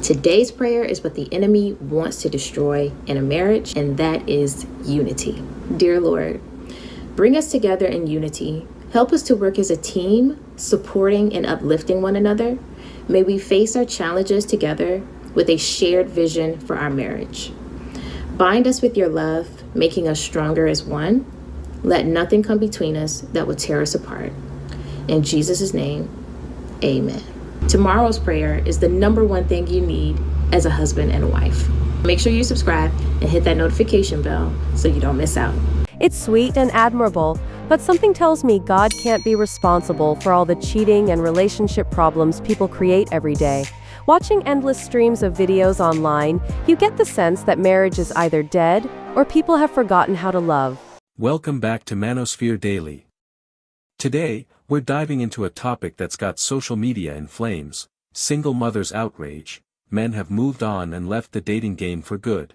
Today's prayer is what the enemy wants to destroy in a marriage, and that is unity. Dear Lord, bring us together in unity. Help us to work as a team, supporting and uplifting one another. May we face our challenges together with a shared vision for our marriage. Bind us with your love, making us stronger as one. Let nothing come between us that would tear us apart. In Jesus' name, amen. Tomorrow's prayer is the number one thing you need as a husband and a wife. Make sure you subscribe and hit that notification bell so you don't miss out. It's sweet and admirable, but something tells me God can't be responsible for all the cheating and relationship problems people create every day. Watching endless streams of videos online, you get the sense that marriage is either dead or people have forgotten how to love. Welcome back to Manosphere Daily. Today, we're diving into a topic that's got social media in flames: single mothers outrage. Men have moved on and left the dating game for good.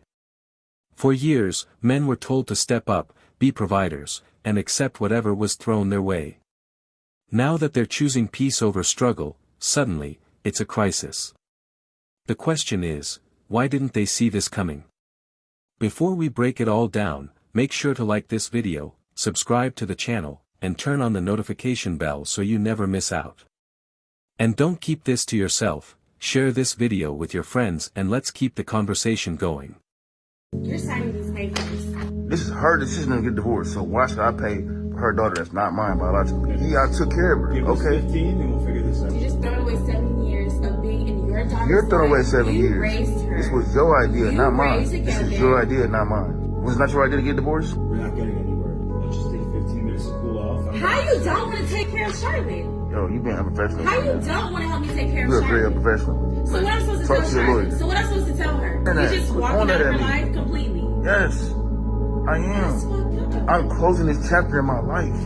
For years, men were told to step up, be providers, and accept whatever was thrown their way. Now that they're choosing peace over struggle, suddenly, it's a crisis. The question is, why didn't they see this coming? Before we break it all down, make sure to like this video, subscribe to the channel, and turn on the notification bell so you never miss out. And don't keep this to yourself, share this video with your friends and let's keep the conversation going. You're signing these papers. This is her decision to get divorced, so why should I pay for her daughter that's not mine biologically? Yeah, I took care of her. Give us Okay. 15 and we'll figure this out. You just thrown away 7 years of being in your daughter's You're throwing away life. 7 You years. raised her. This was your idea, You not mine. raised This is together. your idea, not mine. Was it not your idea to get divorced? We're not getting anywhere. Let's just take 15 minutes to cool off. How you don't want to take care of Charlotte? Yo, you being unprofessional. How you don't want to help me take care of You're a very Charlotte? unprofessional. So what I'm supposed to Talk tell to your Charlotte? lawyer. So what I'm supposed to tell her? Say that. You just Quit walking pointing out of at her me. life completely. Yes, I That's am. fucked up. I'm closing this chapter in my life.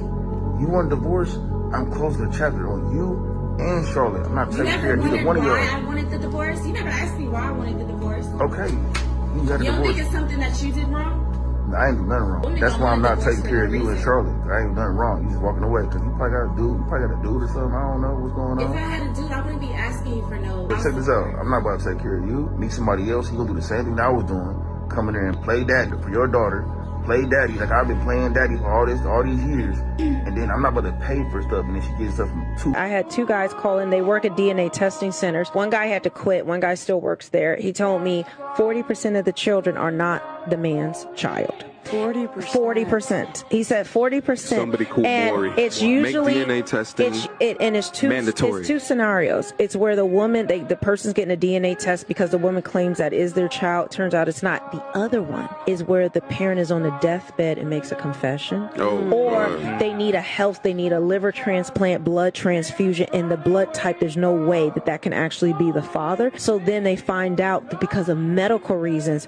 You want a divorce? I'm closing the chapter on you and Charlotte. I'm not You taking care never of either wondered one of why y'all. I wanted the divorce? You never asked me why I wanted the divorce. Okay, you got a You don't think divorce. it's something that you did wrong? I ain't do nothing wrong. Women That's don't why I'm want not divorce taking for care no of you and reason. Charlotte. I ain't done wrong. You just walking away because you probably got a dude or something. I don't know what's going If I on. had a dude, I wouldn't be asking you for no. But check this out. I'm not about to take care of you. Meet somebody else. He gonna do the same thing I was doing. Come in there and play daddy for your daughter. Play daddy like I've been playing daddy for all these years. And then I'm not about to pay for stuff and then she gets stuff from two. I had 2 guys call in. They work at DNA testing centers. One guy had to quit. One guy still works there. He told me 40% of the children are not the man's child. 40%. He said 40%. Somebody call and Maury. it's usually Make DNA testing it's two mandatory. It's 2 scenarios. It's where the woman, the person's getting a DNA test because the woman claims that is their child. Turns out it's not. The other one is where the parent is on the deathbed and makes a confession. Or they need a liver transplant, blood transfusion, and the blood type, there's no way that can actually be the father. So then they find out that because of medical reasons,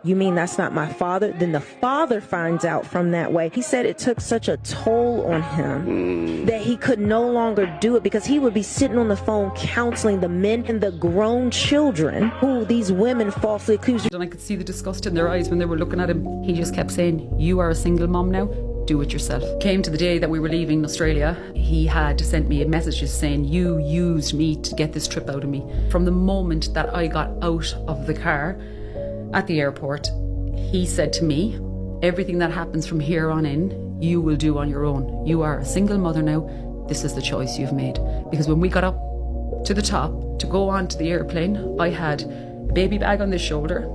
you mean that's not my father? Then the father finds out from that way. He said it took such a toll on him that he could no longer do it because he would be sitting on the phone counseling the men and the grown children who these women falsely accused. And I could see the disgust in their eyes when they were looking at him. He just kept saying, "You are a single mom now, do it yourself." Came to the day that we were leaving Australia, he had sent me messages saying, "You used me to get this trip out of me." From the moment that I got out of the car at the airport, he said to me, "Everything that happens from here on in, you will do on your own. You are a single mother now. This is the choice you've made." Because when we got up to the top to go onto the airplane, I had a baby bag on this shoulder.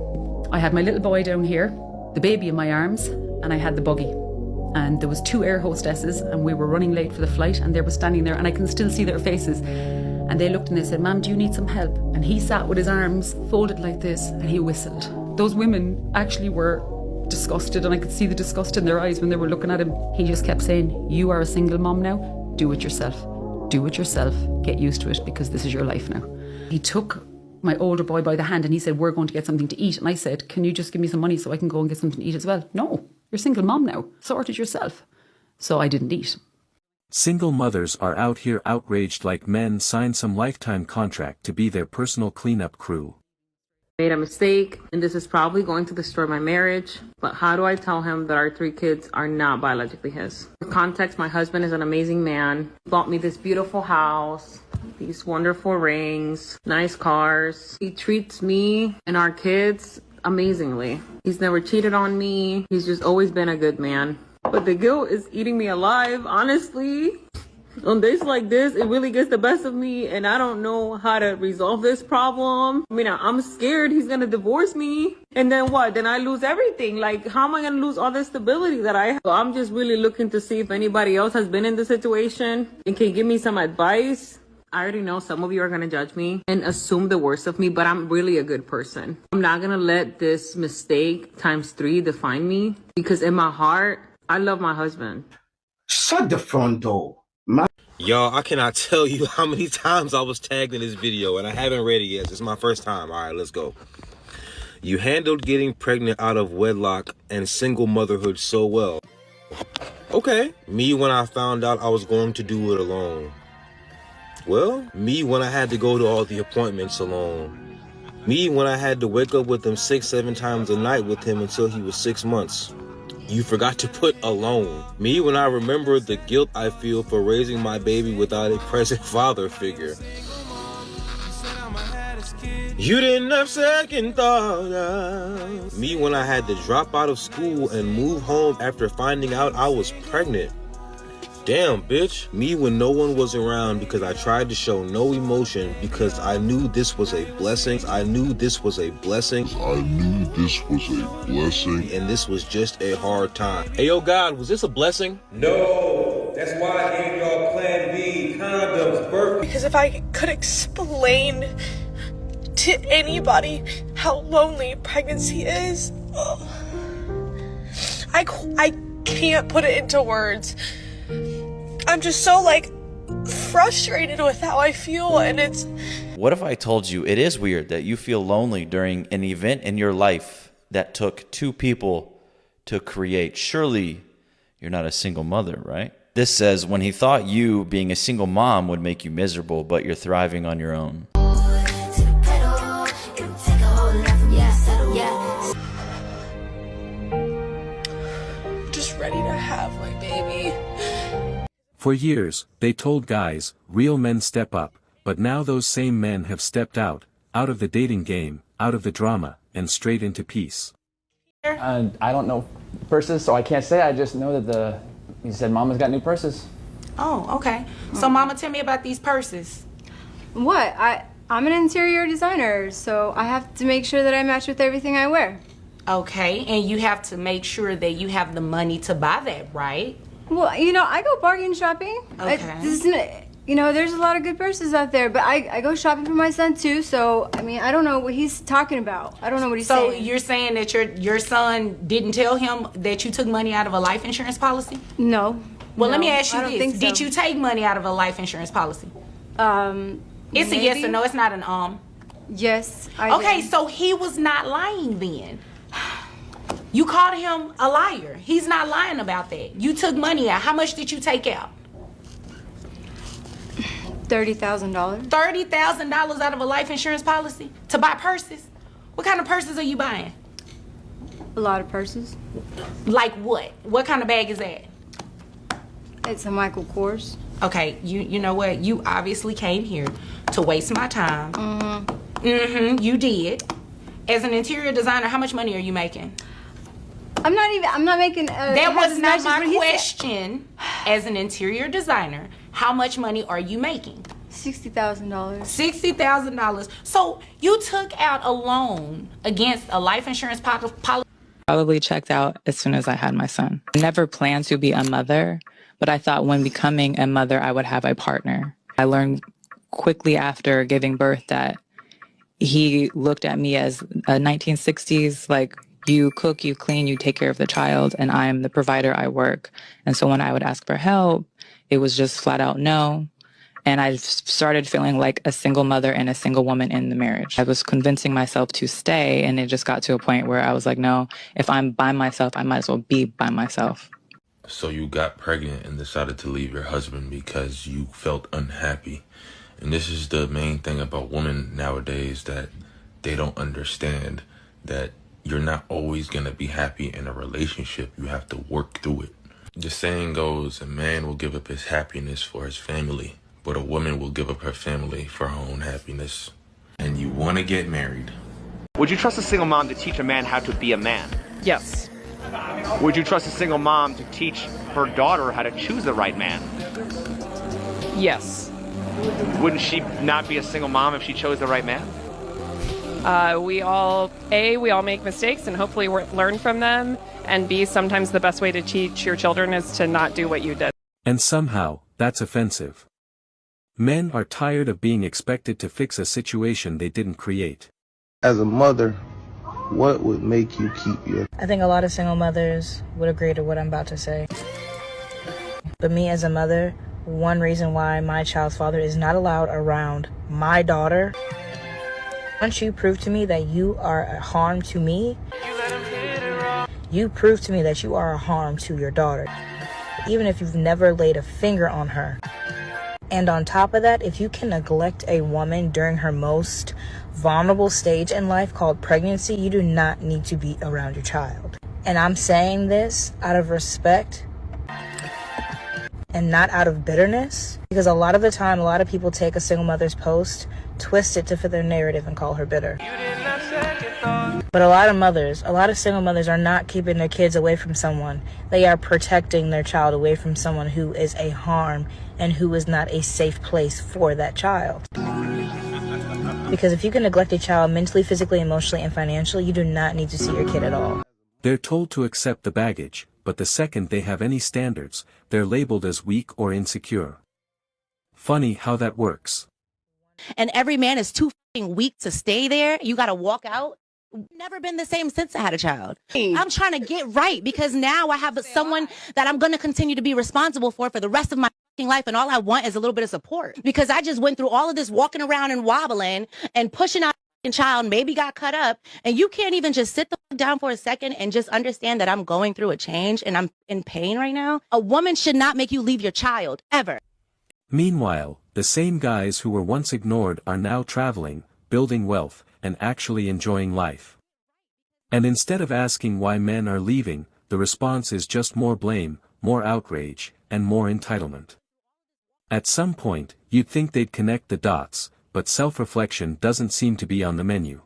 I had my little boy down here, the baby in my arms, and I had the buggy. And there was 2 air hostesses and we were running late for the flight and they were standing there and I can still see their faces. And they looked and they said, "Ma'am, do you need some help?" And he sat with his arms folded like this and he whistled. Those women actually were disgusted and I could see the disgust in their eyes when they were looking at him. He just kept saying, "You are a single mom now, do it yourself. Do it yourself, get used to it because this is your life now." He took my older boy by the hand and he said, "We're going to get something to eat." And I said, "Can you just give me some money so I can go and get something to eat as well?" "No, you're a single mom now, sort it yourself." So I didn't eat. Single mothers are out here outraged like men sign some lifetime contract to be their personal cleanup crew. Made a mistake and this is probably going to destroy my marriage, but how do I tell him that our 3 kids are not biologically his? For context, my husband is an amazing man. He bought me this beautiful house. these wonderful rings, nice cars. He treats me and our kids amazingly. He's never cheated on me. He's just always been a good man. But the guilt is eating me alive, honestly. On days like this, it really gets the best of me, and I don't know how to resolve this problem. I mean, I'm scared he's gonna divorce me, and then what? Then I lose everything. Like, how am I gonna lose all the stability that I have? So I'm just really looking to see if anybody else has been in this situation and can give me some advice. I already know some of you are gonna judge me and assume the worst of me, but I'm really a good person. I'm not gonna let this mistake ×3 define me, because in my heart, I love my husband. Shut the front door. Y'all, I cannot tell you how many times I was tagged in this video, and I haven't read it yet. This is my first time. All right, let's go. You handled getting pregnant out of wedlock and single motherhood so well. Okay. Me when I found out I was going to do it alone. Well, me when I had to go to all the appointments alone. Me when I had to wake up with him 6-7 times a night with him until he was 6 months. You forgot to put alone. Me when I remember the guilt I feel for raising my baby without a present father figure. You didn't have second thought. Me when I had to drop out of school and move home after finding out I was pregnant. Damn, bitch. Me when no one was around because I tried to show no emotion because I knew this was a blessing. I knew this was a blessing. And this was just a hard time. Hey, yo, God, was this a blessing? No. That's why I gave y'all Plan B, condoms, birth. Because if I could explain to anybody how lonely pregnancy is, I can't put it into words. I'm just so, frustrated with how I feel, and it's... What if I told you it is weird that you feel lonely during an event in your life that took 2 people to create? Surely you're not a single mother, right? This says, when he thought you, being a single mom, would make you miserable, but you're thriving on your own. Just ready to have my baby. For years, they told guys, real men step up, but now those same men have stepped out of the dating game, out of the drama, and straight into peace. I don't know purses, so I can't say. I just know that he said Mama's got new purses. Oh, okay. So Mama, tell me about these purses. What? I'm an interior designer, so I have to make sure that I match with everything I wear. Okay, and you have to make sure that you have the money to buy that, right? Well, I go bargain shopping. Okay. There's a lot of good purses out there, but I go shopping for my son too, so, I don't know what he's talking about. I don't know what he's saying. So you're saying that your son didn't tell him that you took money out of a life insurance policy? No. Well, no, let me ask you I don't this. think so. Did you take money out of a life insurance policy? It's maybe? a yes or no. It's not an Yes, I Okay, did. so he was not lying then. You called him a liar. He's not lying about that. You took money out. How much did you take out? $30,000. $30,000 out of a life insurance policy to buy purses? What kind of purses are you buying? A lot of purses. Like what? What kind of bag is that? It's a Michael Kors. Okay, you know what? You obviously came here to waste my time. You did. As an interior designer, how much money are you making? I'm not making... that was not my question. As an interior designer, how much money are you making? $60,000. $60,000. So you took out a loan against a life insurance policy? Probably checked out as soon as I had my son. I never planned to be a mother, but I thought when becoming a mother, I would have a partner. I learned quickly after giving birth that he looked at me as a 1960s, you cook, you clean, you take care of the child, and I'm the provider, I work. And so when I would ask for help, it was just flat out no. And I started feeling like a single mother and a single woman in the marriage. I was convincing myself to stay, and it just got to a point where I was like, no, if I'm by myself, I might as well be by myself. So you got pregnant and decided to leave your husband because you felt unhappy. And this is the main thing about women nowadays, that they don't understand that you're not always going to be happy in a relationship. You have to work through it. The saying goes, a man will give up his happiness for his family, but a woman will give up her family for her own happiness. And you want to get married. Would you trust a single mom to teach a man how to be a man? Yes. Would you trust a single mom to teach her daughter how to choose the right man? Yes. Wouldn't she not be a single mom if she chose the right man? We all make mistakes and hopefully learn from them. And B, sometimes the best way to teach your children is to not do what you did. And somehow, that's offensive. Men are tired of being expected to fix a situation they didn't create. As a mother, what would make you keep your... I think a lot of single mothers would agree to what I'm about to say. But me as a mother, one reason why my child's father is not allowed around my daughter, once you prove to me that you are a harm to me, you prove to me that you are a harm to your daughter, even if you've never laid a finger on her. And on top of that, if you can neglect a woman during her most vulnerable stage in life called pregnancy, you do not need to be around your child. And I'm saying this out of respect and not out of bitterness, because a lot of the time, a lot of people take a single mother's post, twist it to fit their narrative and call her bitter. But a lot of single mothers are not keeping their kids away from someone. They are protecting their child away from someone who is a harm and who is not a safe place for that child. Because if you can neglect a child mentally, physically, emotionally, and financially, you do not need to see your kid at all. They're told to accept the baggage, but the second they have any standards, they're labeled as weak or insecure. Funny how that works. And every man is too weak to stay there. You gotta walk out. Never been the same since I had a child. I'm trying to get right because now I have someone that I'm gonna continue to be responsible for the rest of my life, and all I want is a little bit of support. Because I just went through all of this walking around and wobbling and pushing out a child, maybe got cut up, and you can't even just sit down for a second and just understand that I'm going through a change and I'm in pain right now. A woman should not make you leave your child, ever. Meanwhile, the same guys who were once ignored are now traveling, building wealth, and actually enjoying life. And instead of asking why men are leaving, the response is just more blame, more outrage, and more entitlement. At some point, you'd think they'd connect the dots, but self-reflection doesn't seem to be on the menu.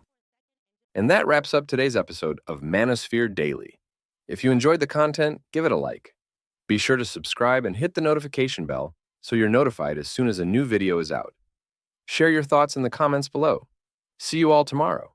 And that wraps up today's episode of Manosphere Daily. If you enjoyed the content, give it a like. Be sure to subscribe and hit the notification bell so you're notified as soon as a new video is out. Share your thoughts in the comments below. See you all tomorrow.